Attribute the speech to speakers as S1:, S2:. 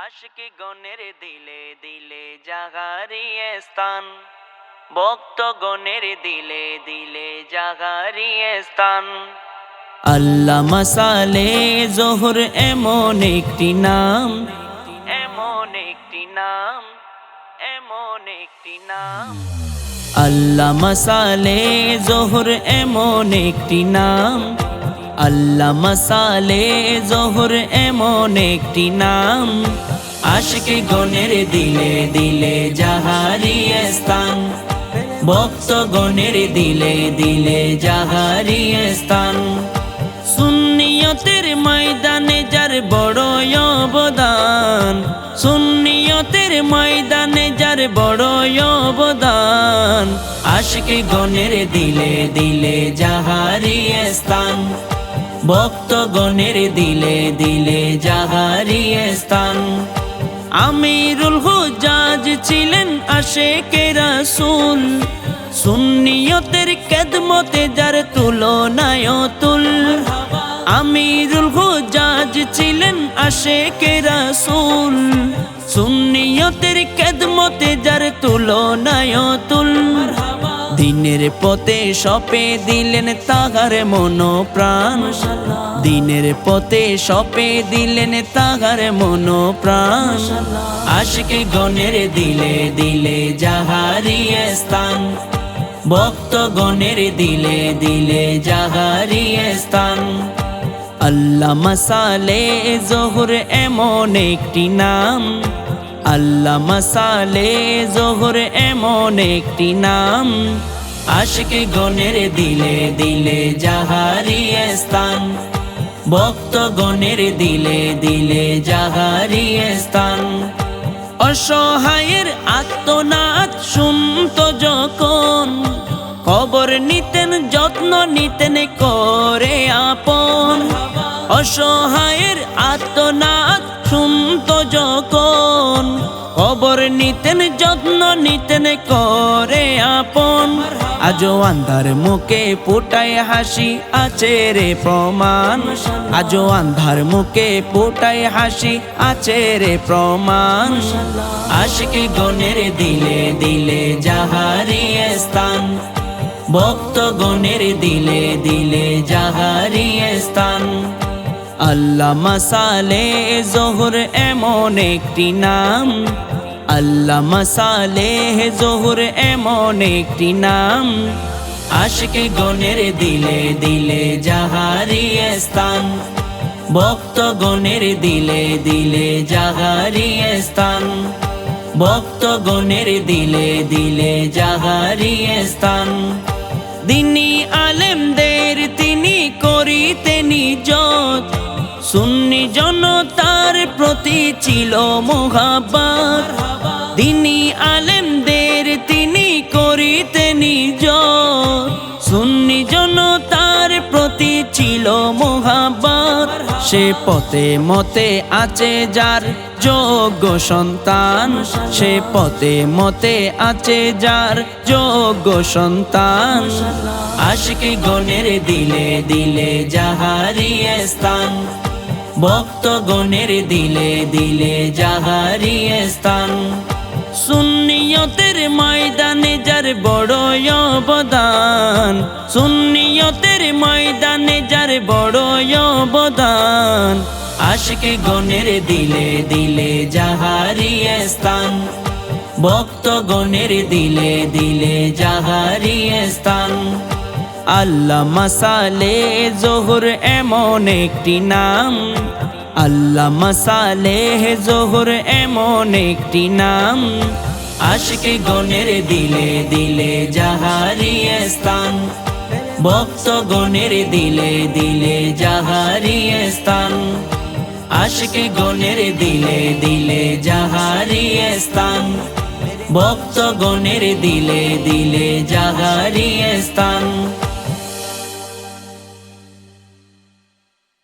S1: আশিকি গণের দিলে দিলে জাগারিয়ে স্থান, ভক্ত গণের দিলে দিলে জাগারিয়ে স্থান। আল্লামা সালেহ জোহর এমন একটি নাম, এমন একটি নাম, এমন একটি নাম। আল্লামা সালেহ জোহর এমন একটি নাম, আল্লামা সালেহ জোহর এমন একটি নাম। আশিকি গণের দিলে দিলে জাহারিয়ে স্থান, ভক্ত গণের দিলে দিলে জাহারিয়ে স্থান। সুন্নিয়তের ময়দানে যার বড় অবদান, সুন্নিয়তের ময়দানে যার বড় অবদান। আশিকি গণের দিলে দিলে জাহারিয়ে স্থান, ভক্ত গণের দিলে দিলে জাহারিয়ে স্থান। আমিরুল হুজ্জাজ ছিলেন আশিকে রাসূল, সুন্নিয়তের খেদমতে যার তুলনায় তুল। আমিরুল হুজ্জাজ ছিলেন আশিকে রাসূল, সুন্নিয়তের খেদমতে যার তুলনায় তুল। দিনের পথে সপে দিলেন তাহার মন প্রাণ, দিনের পথে সপে দিলেন তাহার মন প্রাণ। আশিকি গণের দিলে দিলে জাহারিয়ে স্থান, ভক্ত গণের দিলে দিলে জাহারিয়ে স্থান। আল্লামা সালেহ জোহর এমন একটি নাম, আল্লামা সালেহ জোহর এমন একটি নাম। আশিকি গণের দিলে দিলে জাহারিয়ে স্থান, ভক্ত গণের দিলে দিলে জাহারিয়ে স্থান। অসহায়ের আর্তনাদ শুনত যখন, খবর নিতেন যত্ন নিতেন করে আপন। অসহায়ের আর্তনাদ শুনত যখন, খবর নিতেন যত্ন নিতেন করে আপন। আজও আন্ধার মুখে ফোটায় হাসি আছে রে প্রমাণ, আজও আন্ধার মুখে ফোটায় হাসি আছে রে প্রমাণ। আশিকি গণের দিলে দিলে জাহারিয়ে স্থান, ভক্ত গণের দিলে দিলে জাহারিয়ে স্থান। আল্লামা সালেহ জোহর এমন একটি নাম, আল্লামা সালেহ জোহর এমন একটি নাম। আশিকি গণের দিলে দিলে জাহারিয়ে স্থান, ভক্ত গণের দিলে দিলে জাহারিয়ে স্থান। ভক্ত গণের দিলে দিলে জাহারিয়ে স্থান। দিনী আলেমদের তিনি করিতেন ইজ্জত, সুন্নি জনতার প্রতি ছিল মোহাব্বত। দিনী আলেমদের তিনি করিতেন ইজ্জত, সুন্নি জনতার প্রতি ছিল মোহাব্বত। সে পথে মতে আছে যার যোগ্য সন্তান, সে পথে মতে আছে যার যোগ্য সন্তান। আশিকি গণের দিলে দিলে জাহারিয়ে স্থান, ভক্ত গণের দিলে দিলে জাহারিয়ে স্থান। সুন্নিয়তের ময়দানে যার বড় অবদান, সুন্নিয়তের ময়দানে যার বড় অবদান। আশিকি গণের দিলে দিলে জাহারিয়ে স্থান, ভক্ত গণের দিলে দিলে জাহারিয়ে স্থান। আল্লামা সালেহ জোহর এমন একটি নাম, আল্লামা সালেহ জোহর এমন একটি নাম। আশিকি গণের দিলে দিলে জাহারিয়ে স্থান, ভক্ত গণের দিলে দিলে জাহারিয়ে স্থান। আশিকি গণের দিলে দিলে জাহারিয়ে স্থান, ভক্ত গণের দিলে দিলে জাহারিয়ে স্থান।